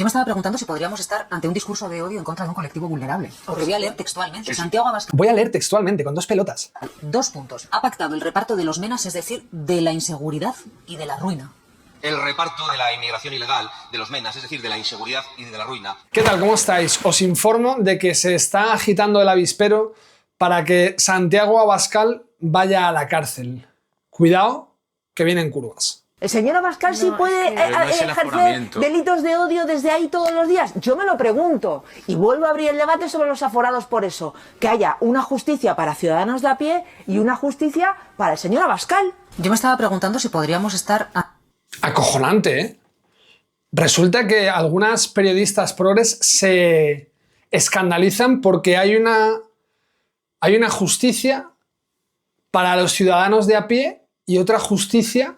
Yo me estaba preguntando si podríamos estar ante un discurso de odio en contra de un colectivo vulnerable. Porque voy a leer textualmente. Santiago Abascal. Voy a leer textualmente, con 2 pelotas. 2 puntos. Ha pactado el reparto de los menas, es decir, de la inseguridad y de la ruina. El reparto de la inmigración ilegal, de los menas, es decir, de la inseguridad y de la ruina. ¿Qué tal? ¿Cómo estáis? Os informo de que se está agitando el avispero para que Santiago Abascal vaya a la cárcel. Cuidado, que vienen curvas. ¿El señor Abascal sí puede ejercer delitos de odio desde ahí todos los días? Yo me lo pregunto. Y vuelvo a abrir el debate sobre los aforados por eso. Que haya una justicia para ciudadanos de a pie y una justicia para el señor Abascal. Yo me estaba preguntando si podríamos estar... Acojonante, ¿eh? Resulta que algunas periodistas progres se escandalizan porque hay una justicia para los ciudadanos de a pie y otra justicia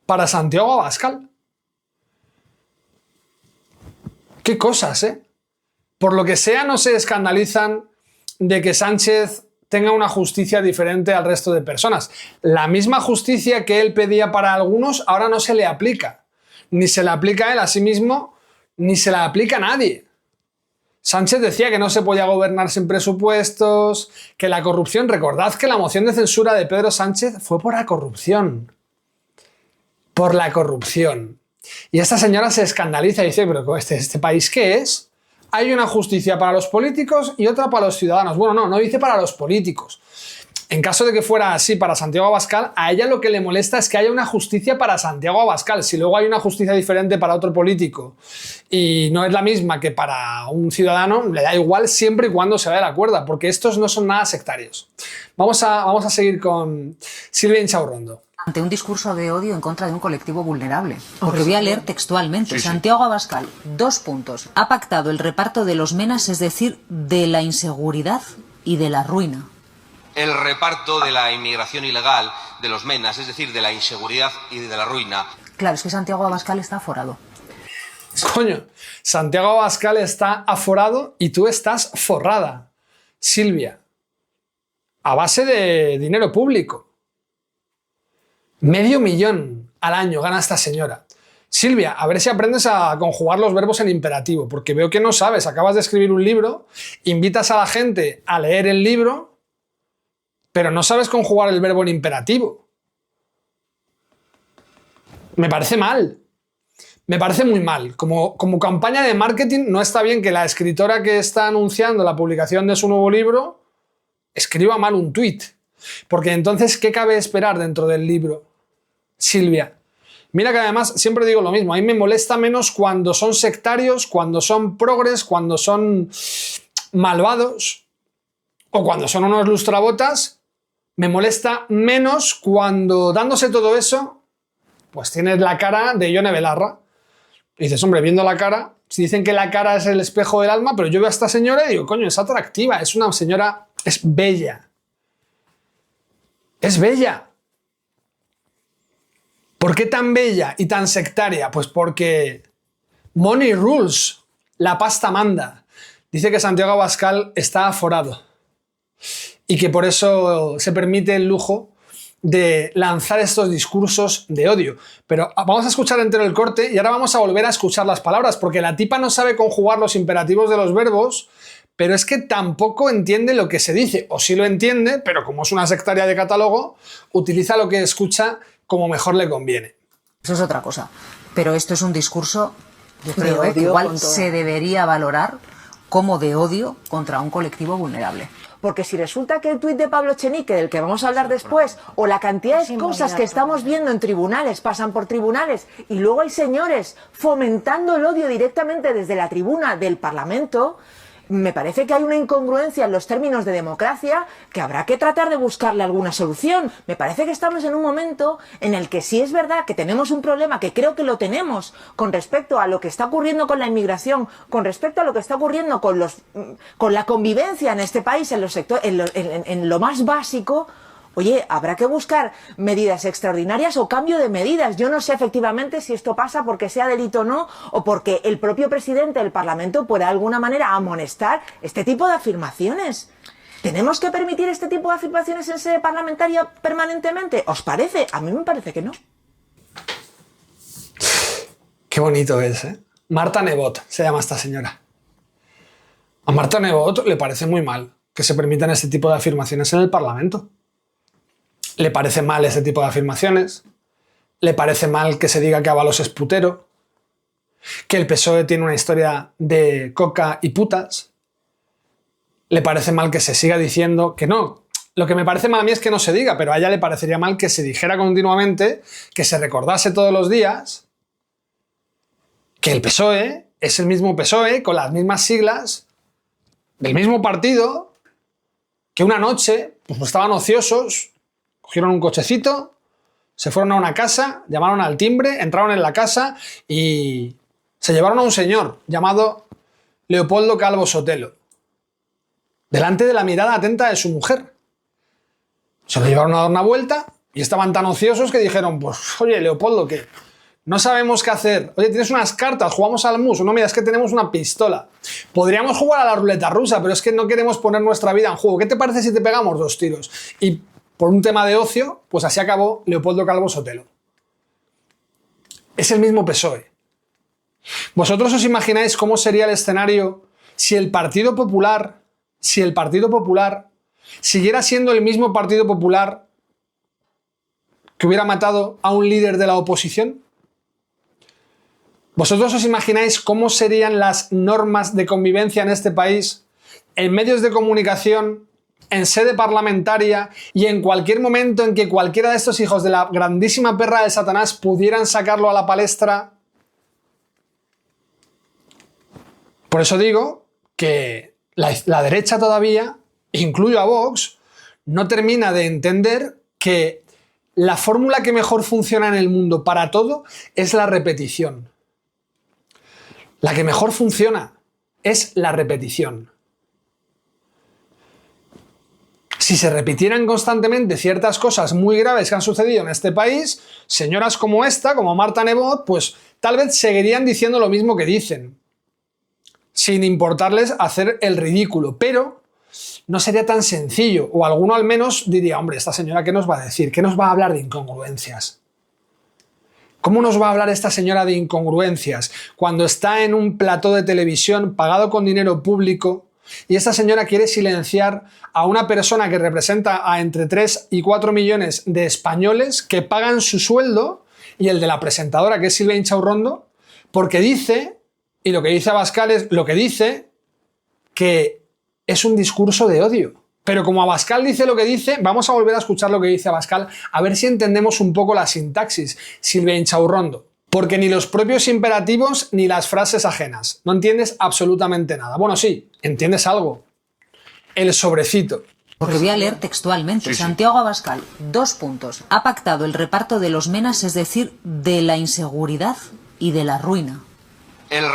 para Santiago Abascal. Qué cosas, ¿eh? Por lo que sea, no se escandalizan de que Sánchez tenga una justicia diferente al resto de personas. La misma justicia que él pedía para algunos ahora no se le aplica. Ni se la aplica a él a sí mismo, ni se la aplica a nadie. Sánchez decía que no se podía gobernar sin presupuestos, que la corrupción... Recordad que la moción de censura de Pedro Sánchez fue por la corrupción. Por la corrupción. Y esta señora se escandaliza y dice, pero ¿este país qué es? Hay una justicia para los políticos y otra para los ciudadanos. Bueno, no dice para los políticos. En caso de que fuera así para Santiago Abascal, a ella lo que le molesta es que haya una justicia para Santiago Abascal. Si luego hay una justicia diferente para otro político y no es la misma que para un ciudadano, le da igual siempre y cuando se vaya de la cuerda, porque estos no son nada sectarios. Vamos a seguir con Silvia Inchaurrondo. Ante un discurso de odio en contra de un colectivo vulnerable. Porque voy a leer textualmente. Santiago Abascal, 2 puntos. Ha pactado el reparto de los menas, es decir, de la inseguridad y de la ruina. El reparto de la inmigración ilegal, de los menas, es decir, de la inseguridad y de la ruina. Claro, es que Santiago Abascal está aforado. Coño, Santiago Abascal está aforado y tú estás forrada, Silvia. A base de dinero público. $500,000 al año gana esta señora. Silvia, a ver si aprendes a conjugar los verbos en imperativo, porque veo que no sabes. Acabas de escribir un libro, invitas a la gente a leer el libro, pero no sabes conjugar el verbo en imperativo. Me parece mal. Me parece muy mal. Como campaña de marketing no está bien que la escritora que está anunciando la publicación de su nuevo libro escriba mal un tuit. Porque entonces, ¿qué cabe esperar dentro del libro? Silvia. Mira que además siempre digo lo mismo. A mí me molesta menos cuando son sectarios, cuando son progres, cuando son malvados o cuando son unos lustrabotas. Me molesta menos cuando, dándose todo eso, pues tienes la cara de Ione Belarra. Y dices, hombre, viendo la cara, si dicen que la cara es el espejo del alma, pero yo veo a esta señora y digo, coño, es atractiva, es una señora, es bella. Es bella. ¿Por qué tan bella y tan sectaria? Pues porque money rules, la pasta manda. Dice que Santiago Abascal está aforado y que por eso se permite el lujo de lanzar estos discursos de odio. Pero vamos a escuchar entero el corte y ahora vamos a volver a escuchar las palabras, porque la tipa no sabe conjugar los imperativos de los verbos, pero es que tampoco entiende lo que se dice, o sí lo entiende, pero como es una sectaria de catálogo, utiliza lo que escucha como mejor le conviene. Eso es otra cosa. Pero esto es un discurso, yo creo, que igual se debería valorar como de odio contra un colectivo vulnerable. Porque si resulta que el tuit de Pablo Echenique, del que vamos a hablar después, o la cantidad de cosas que estamos viendo en tribunales, pasan por tribunales, y luego hay señores fomentando el odio directamente desde la tribuna del Parlamento, me parece que hay una incongruencia en los términos de democracia que habrá que tratar de buscarle alguna solución. Me parece que estamos en un momento en el que sí es verdad que tenemos un problema, que creo que lo tenemos, con respecto a lo que está ocurriendo con la inmigración, con respecto a lo que está ocurriendo con la convivencia en este país, en lo más básico. Oye, habrá que buscar medidas extraordinarias o cambio de medidas. Yo no sé efectivamente si esto pasa porque sea delito o no, o porque el propio presidente del Parlamento pueda de alguna manera amonestar este tipo de afirmaciones. ¿Tenemos que permitir este tipo de afirmaciones en sede parlamentaria permanentemente? ¿Os parece? A mí me parece que no. Qué bonito es, ¿eh? Marta Nebot se llama esta señora. A Marta Nebot le parece muy mal que se permitan este tipo de afirmaciones en el Parlamento. Le parece mal este tipo de afirmaciones. Le parece mal que se diga que Ábalos es putero. Que el PSOE tiene una historia de coca y putas. Le parece mal que se siga diciendo que no. Lo que me parece mal a mí es que no se diga, pero a ella le parecería mal que se dijera continuamente, que se recordase todos los días que el PSOE es el mismo PSOE, con las mismas siglas, del mismo partido, que una noche pues estaban ociosos, cogieron un cochecito, se fueron a una casa, llamaron al timbre, entraron en la casa y se llevaron a un señor llamado Leopoldo Calvo Sotelo, delante de la mirada atenta de su mujer. Se lo llevaron a dar una vuelta y estaban tan ociosos que dijeron, pues, oye, Leopoldo, que no sabemos qué hacer. Oye, tienes unas cartas, jugamos al mus. No, mira, es que tenemos una pistola. Podríamos jugar a la ruleta rusa, pero es que no queremos poner nuestra vida en juego. ¿Qué te parece si te pegamos 2 tiros? Y por un tema de ocio, pues así acabó Leopoldo Calvo Sotelo. Es el mismo PSOE. ¿Vosotros os imagináis cómo sería el escenario si el Partido Popular siguiera siendo el mismo Partido Popular que hubiera matado a un líder de la oposición? ¿Vosotros os imagináis cómo serían las normas de convivencia en este país, en medios de comunicación, en sede parlamentaria y en cualquier momento en que cualquiera de estos hijos de la grandísima perra de Satanás pudieran sacarlo a la palestra? Por eso digo que la derecha todavía, incluyo a Vox, no termina de entender que la fórmula que mejor funciona en el mundo para todo es la repetición. La que mejor funciona es la repetición. Si se repitieran constantemente ciertas cosas muy graves que han sucedido en este país, señoras como esta, como Marta Nebot, pues tal vez seguirían diciendo lo mismo que dicen, sin importarles hacer el ridículo, pero no sería tan sencillo, o alguno al menos diría, hombre, esta señora ¿qué nos va a decir? ¿Qué nos va a hablar de incongruencias? ¿Cómo nos va a hablar esta señora de incongruencias cuando está en un plató de televisión pagado con dinero público y esta señora quiere silenciar a una persona que representa a entre 3 y 4 millones de españoles que pagan su sueldo y el de la presentadora, que es Silvia Inchaurrondo, porque dice, y lo que dice Abascal es lo que dice, que es un discurso de odio? Pero como Abascal dice lo que dice, vamos a volver a escuchar lo que dice Abascal, a ver si entendemos un poco la sintaxis, Silvia Inchaurrondo. Porque ni los propios imperativos ni las frases ajenas. No entiendes absolutamente nada. Bueno, sí, entiendes algo. El sobrecito. Porque voy a leer textualmente. Sí, sí. Santiago Abascal, 2 puntos. Ha pactado el reparto de los menas, es decir, de la inseguridad y de la ruina. El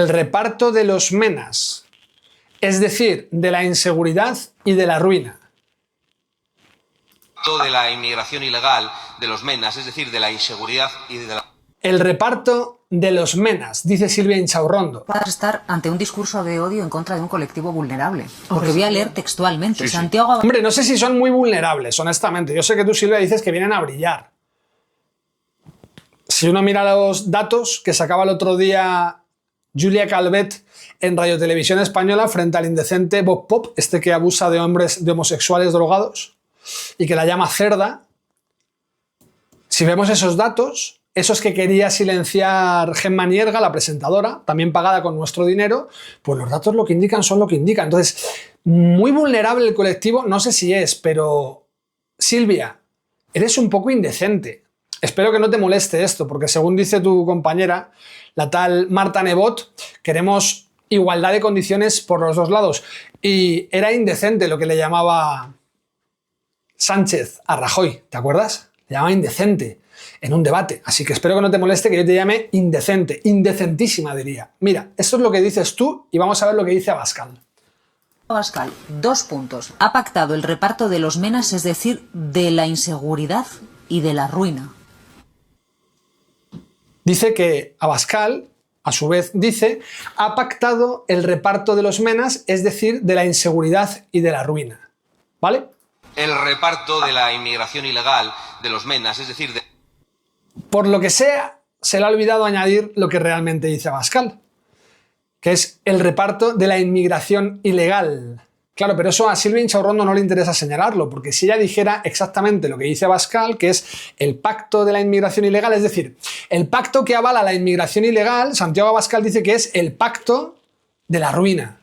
reparto de los menas, es decir, de la inseguridad y de la ruina. de la inmigración ilegal, de los menas, es decir, de la inseguridad y de la... El reparto de los menas, dice Silvia Inchaurrondo. Para estar ante un discurso de odio en contra de un colectivo vulnerable. Porque voy a leer textualmente. Sí, sí. Santiago Abascal. Hombre, no sé si son muy vulnerables, honestamente. Yo sé que tú, Silvia, dices que vienen a brillar. Si uno mira los datos que sacaba el otro día Julia Calvet en Radio Televisión Española frente al indecente Bob Pop, este que abusa de hombres, de homosexuales drogados, y que la llama cerda, si vemos esos datos, esos que quería silenciar Gemma Nierga, la presentadora, también pagada con nuestro dinero, pues los datos lo que indican son lo que indican. Entonces, muy vulnerable el colectivo, no sé si es, pero Silvia, eres un poco indecente. Espero que no te moleste esto, porque según dice tu compañera, la tal Marta Nebot, queremos igualdad de condiciones por los dos lados. Y era indecente lo que le llamaba Sánchez a Rajoy, ¿te acuerdas? Le llamaba indecente en un debate. Así que espero que no te moleste que yo te llame indecente, indecentísima diría. Mira, esto es lo que dices tú y vamos a ver lo que dice Abascal. Abascal, 2 puntos. Ha pactado el reparto de los menas, es decir, de la inseguridad y de la ruina. Dice que Abascal, a su vez, dice, ha pactado el reparto de los menas, es decir, de la inseguridad y de la ruina. ¿Vale? El reparto de la inmigración ilegal, de los menas, es decir, de... Por lo que sea, se le ha olvidado añadir lo que realmente dice Abascal, que es el reparto de la inmigración ilegal. Claro, pero eso a Silvia Inchaurrondo no le interesa señalarlo, porque si ella dijera exactamente lo que dice Abascal, que es el pacto de la inmigración ilegal, es decir, el pacto que avala la inmigración ilegal, Santiago Abascal dice que es el pacto de la ruina.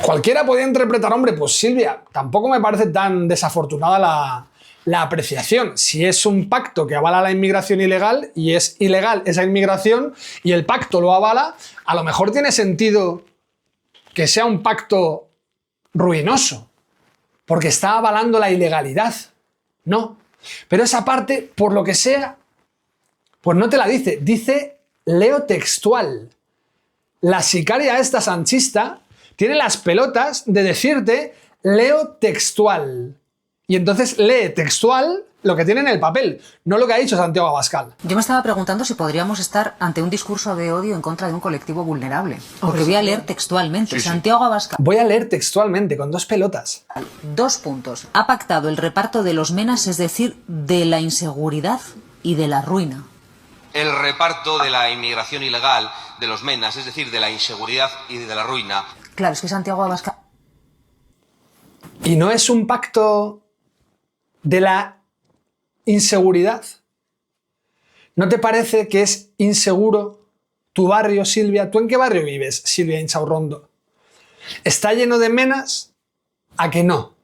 Cualquiera podría interpretar, hombre, pues Silvia, tampoco me parece tan desafortunada la apreciación. Si es un pacto que avala la inmigración ilegal y es ilegal esa inmigración y el pacto lo avala, a lo mejor tiene sentido que sea un pacto ruinoso, porque está avalando la ilegalidad. No. Pero esa parte, por lo que sea, pues no te la dice. Dice, leo textual. La sicaria esta sanchista tiene las pelotas de decirte, leo textual. Y entonces lee textual lo que tiene en el papel, no lo que ha dicho Santiago Abascal. Yo me estaba preguntando si podríamos estar ante un discurso de odio en contra de un colectivo vulnerable. Porque voy a leer textualmente. Santiago Abascal. Voy a leer textualmente, con 2 pelotas. 2 puntos. Ha pactado el reparto de los menas, es decir, de la inseguridad y de la ruina. El reparto de la inmigración ilegal, de los menas, es decir, de la inseguridad y de la ruina. Claro, es que Santiago Abascal... ¿Y no es un pacto de la inseguridad? ¿No te parece que es inseguro tu barrio, Silvia? ¿Tú en qué barrio vives, Silvia Inchaurrondo? ¿Está lleno de menas? ¿A que no?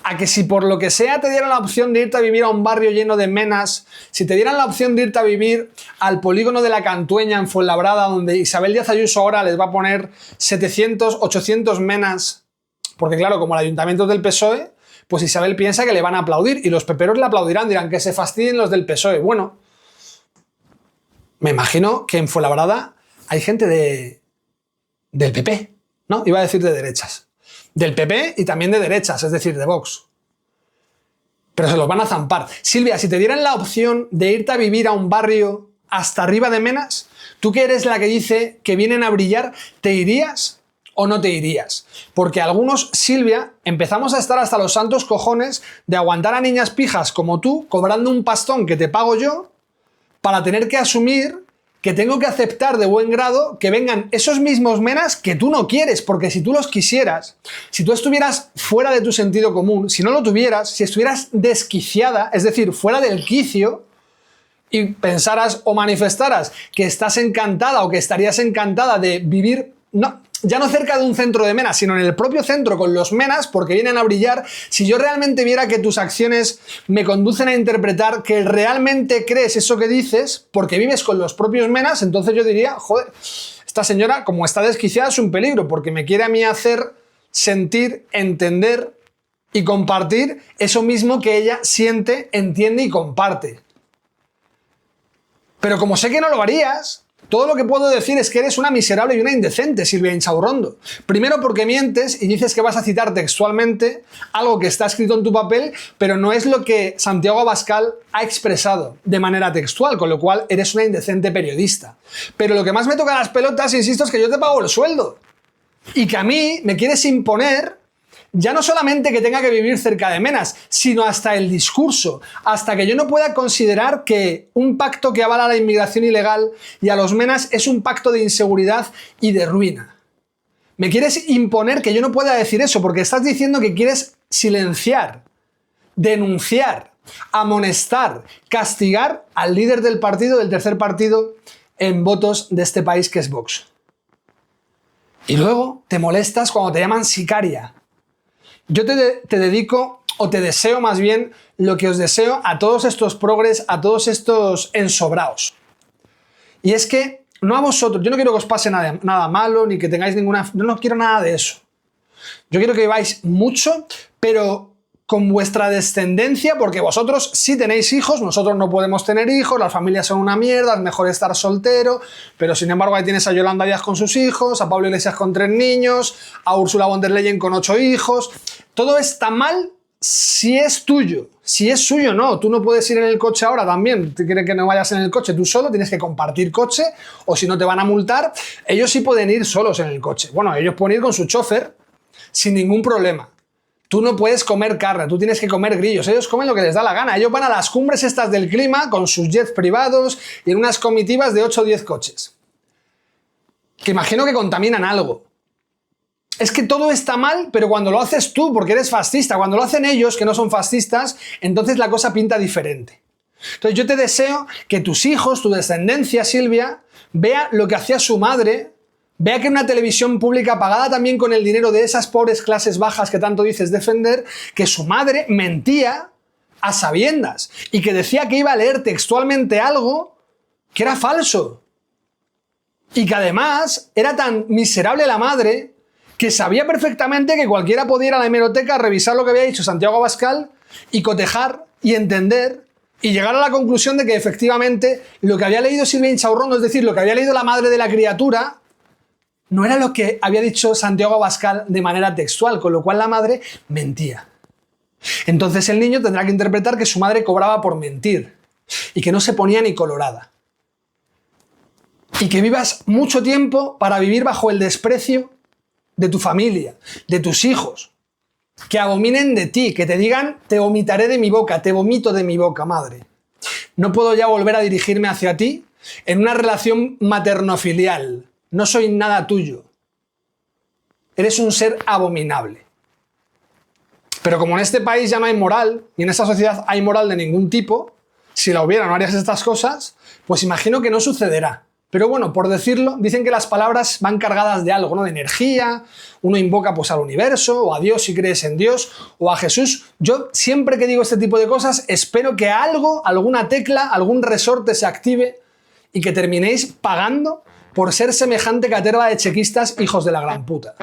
¿A que si por lo que sea te dieran la opción de irte a vivir a un barrio lleno de menas, si te dieran la opción de irte a vivir al polígono de la Cantueña en Fuenlabrada, donde Isabel Díaz Ayuso ahora les va a poner 700, 800 menas, porque claro, como el ayuntamiento es del PSOE, pues Isabel piensa que le van a aplaudir y los peperos le aplaudirán, dirán que se fastidien los del PSOE. Bueno, me imagino que en Fuenlabrada hay gente del PP, ¿no? Iba a decir de derechas. Del PP y también de derechas, es decir, de Vox. Pero se los van a zampar. Silvia, si te dieran la opción de irte a vivir a un barrio hasta arriba de menas, tú que eres la que dice que vienen a brillar, ¿te irías o no te irías? Porque algunos, Silvia, empezamos a estar hasta los santos cojones de aguantar a niñas pijas como tú, cobrando un pastón que te pago yo, para tener que asumir que tengo que aceptar de buen grado que vengan esos mismos menas que tú no quieres, porque si tú los quisieras, si tú estuvieras fuera de tu sentido común, si no lo tuvieras, si estuvieras desquiciada, es decir, fuera del quicio, y pensaras o manifestaras que estás encantada o que estarías encantada de vivir, ya no cerca de un centro de menas, sino en el propio centro con los menas, porque vienen a brillar, si yo realmente viera que tus acciones me conducen a interpretar que realmente crees eso que dices, porque vives con los propios menas, entonces yo diría, joder, esta señora, como está desquiciada, es un peligro, porque me quiere a mí hacer sentir, entender y compartir eso mismo que ella siente, entiende y comparte. Pero como sé que no lo harías, todo lo que puedo decir es que eres una miserable y una indecente, Silvia Inchaurrondo. Primero porque mientes y dices que vas a citar textualmente algo que está escrito en tu papel, pero no es lo que Santiago Abascal ha expresado de manera textual, con lo cual eres una indecente periodista. Pero lo que más me toca las pelotas, insisto, es que yo te pago el sueldo. Y que a mí me quieres imponer ya no solamente que tenga que vivir cerca de menas, sino hasta el discurso, hasta que yo no pueda considerar que un pacto que avala la inmigración ilegal y a los menas es un pacto de inseguridad y de ruina. Me quieres imponer que yo no pueda decir eso, porque estás diciendo que quieres silenciar, denunciar, amonestar, castigar al líder del partido, del tercer partido en votos de este país, que es Vox. Y luego te molestas cuando te llaman sicaria. Yo te dedico, o te deseo más bien, lo que os deseo a todos estos progres, a todos estos ensobraos. Y es que, no a vosotros, yo no quiero que os pase nada malo, ni que tengáis ninguna... Yo no quiero nada de eso. Yo quiero que viváis mucho, pero con vuestra descendencia, porque vosotros sí tenéis hijos, nosotros no podemos tener hijos, las familias son una mierda, es mejor estar soltero, pero sin embargo ahí tienes a Yolanda Díaz con sus hijos, a Pablo Iglesias con 3 niños, a Ursula von der Leyen con 8 hijos. Todo está mal si es tuyo. Si es suyo, no. Tú no puedes ir en el coche ahora también. Te quieren que no vayas en el coche tú solo, tienes que compartir coche, o si no te van a multar. Ellos sí pueden ir solos en el coche. Bueno, ellos pueden ir con su chofer sin ningún problema. Tú no puedes comer carne, tú tienes que comer grillos. Ellos comen lo que les da la gana. Ellos van a las cumbres estas del clima con sus jets privados y en unas comitivas de 8 o 10 coches. Que imagino que contaminan algo. Es que todo está mal, pero cuando lo haces tú, porque eres fascista, cuando lo hacen ellos, que no son fascistas, entonces la cosa pinta diferente. Entonces yo te deseo que tus hijos, tu descendencia, Silvia, vea lo que hacía su madre, vea que en una televisión pública pagada también con el dinero de esas pobres clases bajas que tanto dices defender, que su madre mentía a sabiendas y que decía que iba a leer textualmente algo que era falso. Y que además era tan miserable la madre que sabía perfectamente que cualquiera podía ir a la hemeroteca a revisar lo que había dicho Santiago Abascal y cotejar y entender y llegar a la conclusión de que efectivamente lo que había leído Silvia Inchaurrondo, es decir, lo que había leído la madre de la criatura, no era lo que había dicho Santiago Abascal de manera textual, con lo cual la madre mentía. Entonces el niño tendrá que interpretar que su madre cobraba por mentir y que no se ponía ni colorada. Y que vivas mucho tiempo para vivir bajo el desprecio de tu familia, de tus hijos, que abominen de ti, que te digan te vomitaré de mi boca, te vomito de mi boca, madre. No puedo ya volver a dirigirme hacia ti en una relación materno-filial. No soy nada tuyo. Eres un ser abominable. Pero como en este país ya no hay moral, y en esta sociedad hay moral de ningún tipo, si la hubiera no harías estas cosas, pues imagino que no sucederá. Pero bueno, por decirlo, dicen que las palabras van cargadas de algo, ¿no? De energía, uno invoca pues al universo, o a Dios si crees en Dios, o a Jesús. Yo siempre que digo este tipo de cosas, espero que algo, alguna tecla, algún resorte se active y que terminéis pagando por ser semejante caterva de chequistas hijos de la gran puta.